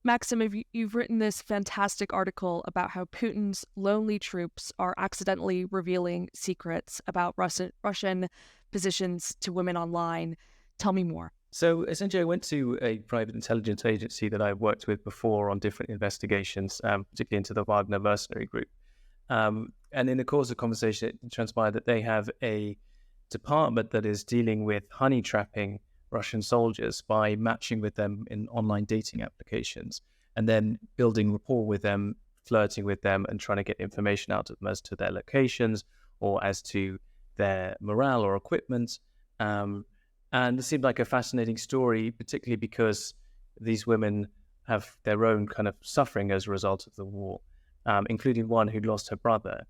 Maxim, you've written this fantastic article about how Putin's lonely troops are accidentally revealing secrets about Russian positions to women online. Tell me more. So essentially, I went to a private intelligence agency that I've worked with before on different investigations, particularly into the Wagner mercenary group. And in the course of conversation, it transpired that they have a department that is dealing with honey trapping Russian soldiers by matching with them in online dating applications and then building rapport with them, flirting with them, and trying to get information out of them as to their locations or as to their morale or equipment. And it seemed like a fascinating story, particularly because these women have their own kind of suffering as a result of the war, including one who'd lost her brother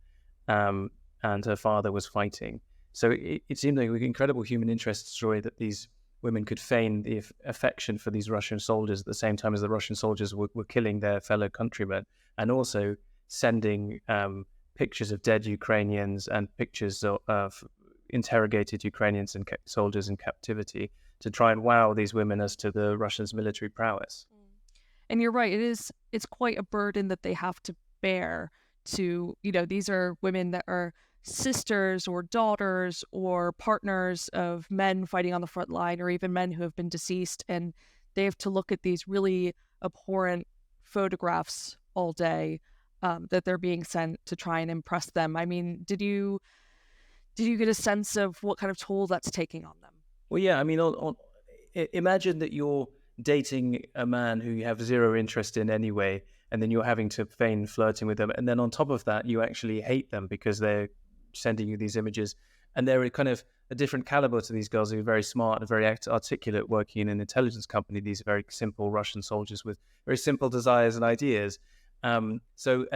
and her father was fighting. So it seemed like an incredible human interest story that these women could feign the affection for these Russian soldiers at the same time as the Russian soldiers were killing their fellow countrymen, and also sending pictures of dead Ukrainians and pictures of interrogated Ukrainians and soldiers in captivity to try and wow these women as to the Russians' military prowess. And you're right, it's quite a burden that they have to bear to, these are women that are sisters or daughters or partners of men fighting on the front line or even men who have been deceased, and they have to look at these really abhorrent photographs all day that they're being sent to try and impress them. I mean, did you get a sense of what kind of toll that's taking on them? Well, yeah, I mean, imagine that you're dating a man who you have zero interest in anyway, and then you're having to feign flirting with them, and then on top of that, you actually hate them because they're sending you these images, and they're kind of a different caliber to these girls who are very smart and very articulate, working in an intelligence company. These are very simple Russian soldiers with very simple desires and ideas. And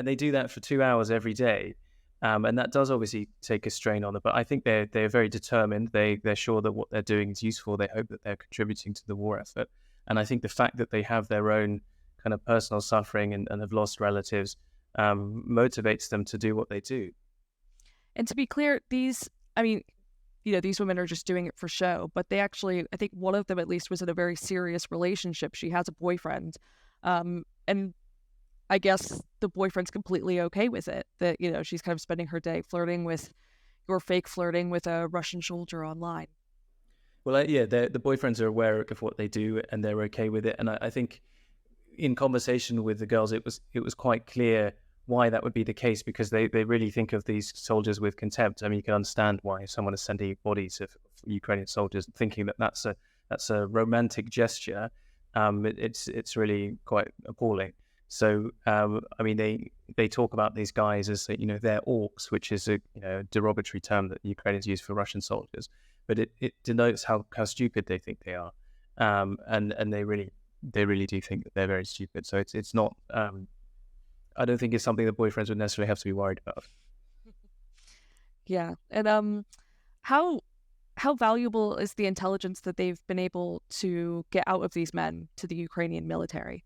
they do that for 2 hours every day. And that does obviously take a strain on them, but I think they're very determined. They're sure that what they're doing is useful. They hope that they're contributing to the war effort. And I think the fact that they have their own kind of personal suffering and have lost relatives motivates them to do what they do. And to be clear, these women are just doing it for show, but they actually, I think one of them at least was in a very serious relationship. She has a boyfriend. And I guess the boyfriend's completely okay with it, that, she's kind of spending her day flirting with a Russian soldier online. Well, yeah, the boyfriends are aware of what they do and they're okay with it. And I think in conversation with the girls, it was quite clear why that would be the case, because they really think of these soldiers with contempt. I mean, you can understand why someone is sending bodies of Ukrainian soldiers, thinking that that's a romantic gesture. It's really quite appalling. So, I mean, they talk about these guys as, they're orcs, which is a derogatory term that Ukrainians use for Russian soldiers, but it denotes how stupid they think they are, and they really do think that they're very stupid. So it's not. I don't think it's something that boyfriends would necessarily have to be worried about. Yeah, and how valuable is the intelligence that they've been able to get out of these men to the Ukrainian military?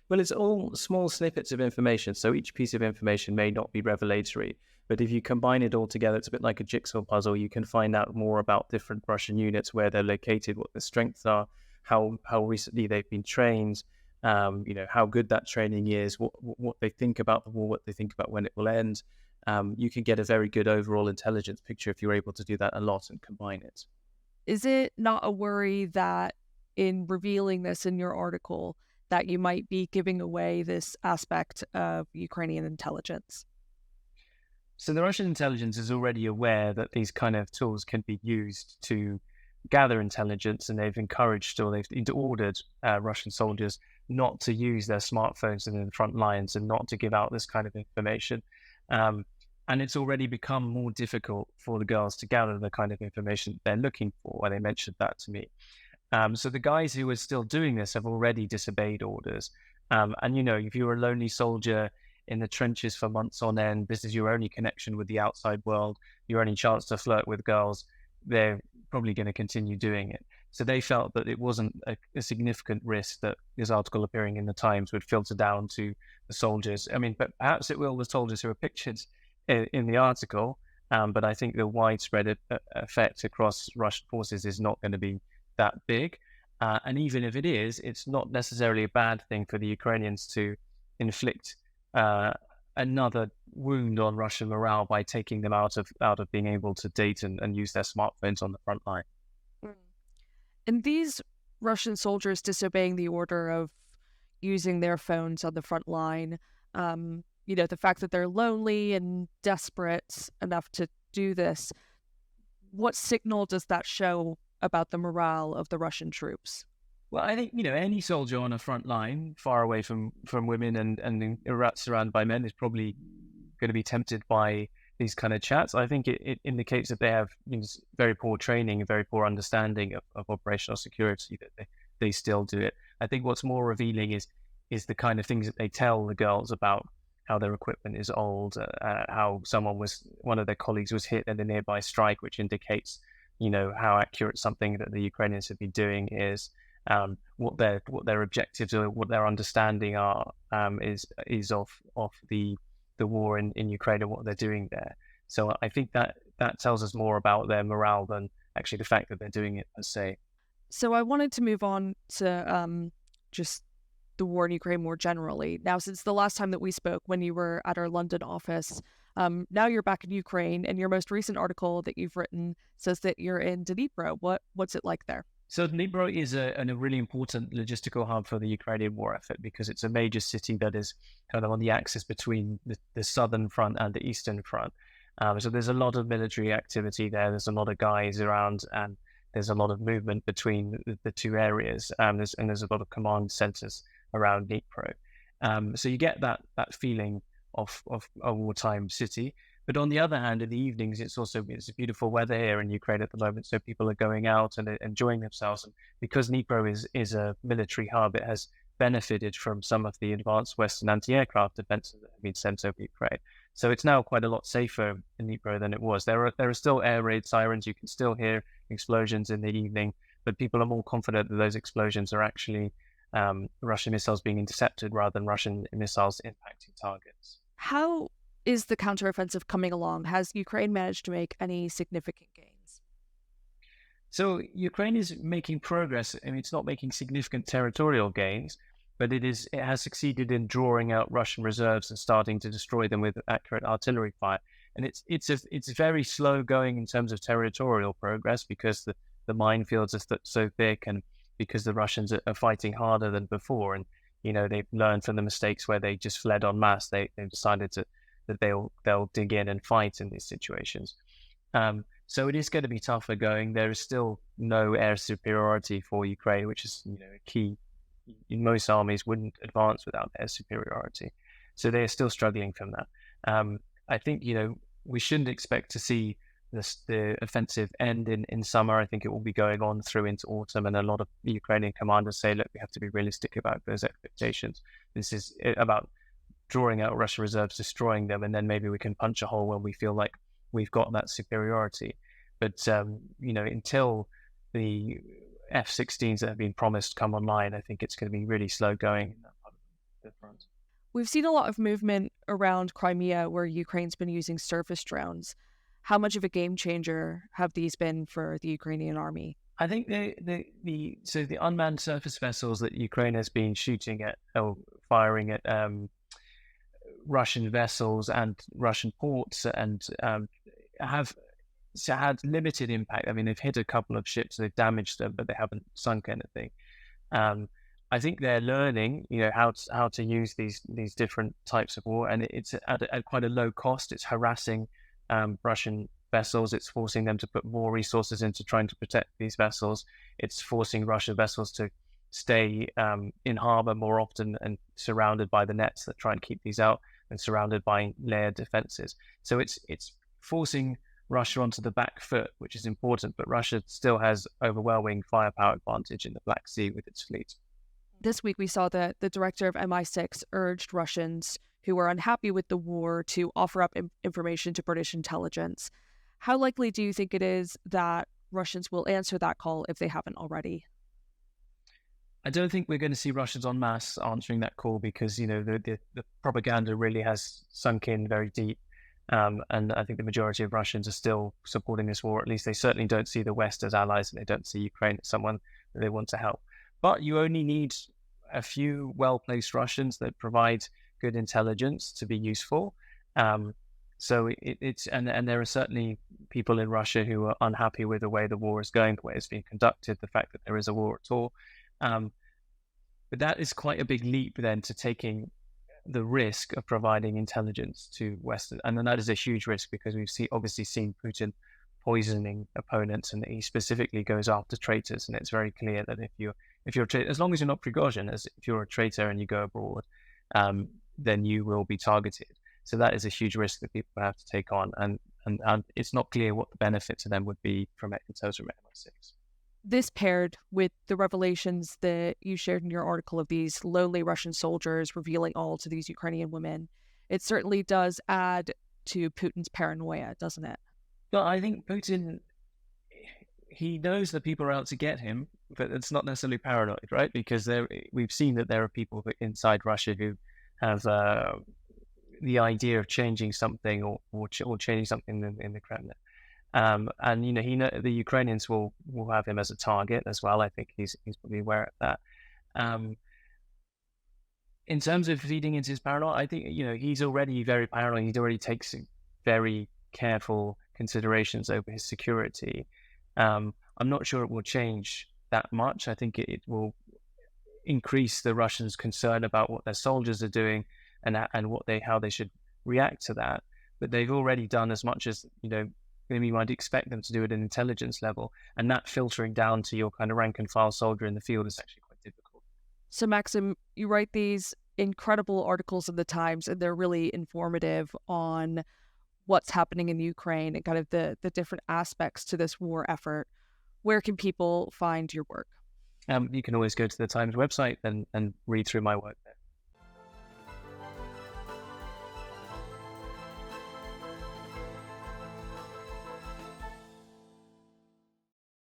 Well, it's all small snippets of information, so each piece of information may not be revelatory, but if you combine it all together, it's a bit like a jigsaw puzzle. You can find out more about different Russian units, where they're located, what their strengths are, how recently they've been trained, how good that training is, what they think about the war, what they think about when it will end. You can get a very good overall intelligence picture if you're able to do that a lot and combine it. Is it not a worry that in revealing this in your article, that you might be giving away this aspect of Ukrainian intelligence? So the Russian intelligence is already aware that these kind of tools can be used to gather intelligence, and they've encouraged or they've ordered Russian soldiers not to use their smartphones in the front lines and not to give out this kind of information. And it's already become more difficult for the girls to gather the kind of information they're looking for, when they mentioned that to me. So the guys who are still doing this have already disobeyed orders. And, if you're a lonely soldier in the trenches for months on end, this is your only connection with the outside world, your only chance to flirt with girls, they're probably going to continue doing it. So they felt that it wasn't a significant risk that this article appearing in the Times would filter down to the soldiers. I mean, but perhaps it will the soldiers who are pictured in the article. But I think the widespread effect across Russian forces is not going to be that big. And even if it is, it's not necessarily a bad thing for the Ukrainians to inflict uh, another wound on Russian morale by taking them out of being able to date and use their smartphones on the front line. Mm. And these Russian soldiers disobeying the order of using their phones on the front line, the fact that they're lonely and desperate enough to do this, what signal does that show about the morale of the Russian troops? Well, I think any soldier on a front line, far away from women and surrounded by men, is probably going to be tempted by these kind of chats. I think it indicates that they have very poor training and very poor understanding of operational security, that they still do it. I think what's more revealing is the kind of things that they tell the girls about how their equipment is old, how one of their colleagues was hit in a nearby strike, which indicates how accurate something that the Ukrainians have been doing is. What their objectives or what their understanding are is of the war in Ukraine and what they're doing there. So I think that tells us more about their morale than actually the fact that they're doing it per se. So I wanted to move on to just the war in Ukraine more generally. Now, since the last time that we spoke, when you were at our London office, now you're back in Ukraine, and your most recent article that you've written says that you're in Dnipro. What's it like there? So Dnipro is a really important logistical hub for the Ukrainian war effort because it's a major city that is kind of on the axis between the southern front and the eastern front. So there's a lot of military activity there. There's a lot of guys around, and there's a lot of movement between the two areas. There's a lot of command centers around Dnipro. So you get that feeling of a wartime city. But on the other hand, in the evenings, it's beautiful weather here in Ukraine at the moment, so people are going out and enjoying themselves. And because Dnipro is a military hub, it has benefited from some of the advanced Western anti-aircraft defenses that have been sent over Ukraine. So it's now quite a lot safer in Dnipro than it was. There are still air raid sirens. You can still hear explosions in the evening, but people are more confident that those explosions are actually Russian missiles being intercepted rather than Russian missiles impacting targets. How is the counteroffensive coming along? Has Ukraine managed to make any significant gains? So Ukraine is making progress. I mean, it's not making significant territorial gains, but it has succeeded in drawing out Russian reserves and starting to destroy them with accurate artillery fire. And it's very slow going in terms of territorial progress because the minefields are so thick, and because the Russians are fighting harder than before. And they've learned from the mistakes where they just fled en masse. They've decided that they'll dig in and fight in these situations. So it is going to be tougher going. There is still no air superiority for Ukraine, which is a key. Most armies wouldn't advance without air superiority, so they're still struggling from that. I think we shouldn't expect to see the offensive end in summer. I think it will be going on through into autumn, and a lot of the Ukrainian commanders say, look, we have to be realistic about those expectations. This is about drawing out Russian reserves, destroying them, and then maybe we can punch a hole when we feel like we've got that superiority. But until the F-16s that have been promised come online, I think it's going to be really slow going in that part of the front. We've seen a lot of movement around Crimea where Ukraine's been using surface drones. How much of a game changer have these been for the Ukrainian army? I think the unmanned surface vessels that Ukraine has been shooting at or firing at Russian vessels and Russian ports and have had limited impact. I mean, they've hit a couple of ships, they've damaged them, but they haven't sunk anything. I think they're learning, how to use these different types of war, and it's at quite a low cost. It's harassing Russian vessels. It's forcing them to put more resources into trying to protect these vessels. It's forcing Russian vessels to stay in harbor more often and surrounded by the nets that try and keep these out, and surrounded by layered defenses. So it's forcing Russia onto the back foot, which is important, but Russia still has overwhelming firepower advantage in the Black Sea with its fleet. This week we saw that the director of MI6 urged Russians who are unhappy with the war to offer up information to British intelligence. How likely do you think it is that Russians will answer that call if they haven't already? I don't think we're going to see Russians en masse answering that call because, the propaganda really has sunk in very deep. And I think the majority of Russians are still supporting this war. At least they certainly don't see the West as allies, and they don't see Ukraine as someone that they want to help. but you only need a few well-placed Russians that provide good intelligence to be useful. Um, so and there are certainly people in Russia who are unhappy with the way the war is going, the way it's being conducted, the fact that there is a war at all. Um, but that is quite a big leap then to taking the risk of providing intelligence to Western, and then that is a huge risk because obviously seen Putin poisoning opponents, and he specifically goes after traitors. And it's very clear that if you're a traitor, as long as you're not Prigozhin, as if you're a traitor and you go abroad, then you will be targeted. So that is a huge risk that people have to take on, and it's not clear what the benefit to them would be in terms of MI6. This paired with the revelations that you shared in your article of these lonely Russian soldiers revealing all to these Ukrainian women, it certainly does add to Putin's paranoia, doesn't it? But I think Putin, he knows that people are out to get him, but it's not necessarily paranoid, right? Because we've seen that there are people inside Russia who have the idea of changing something or changing something in the Kremlin. And the Ukrainians will have him as a target as well. I think he's probably aware of that. In terms of feeding into his paranoia, I think he's already very paranoid. He already takes very careful considerations over his security. I'm not sure it will change that much. I think it will increase the Russians' concern about what their soldiers are doing and how they should react to that. But they've already done as much as maybe you might expect them to do at an intelligence level, and that filtering down to your kind of rank and file soldier in the field is actually quite difficult. So, Maxim, you write these incredible articles in the Times, and they're really informative on what's happening in Ukraine and kind of the different aspects to this war effort. Where can people find your work? You can always go to the Times website and read through my work.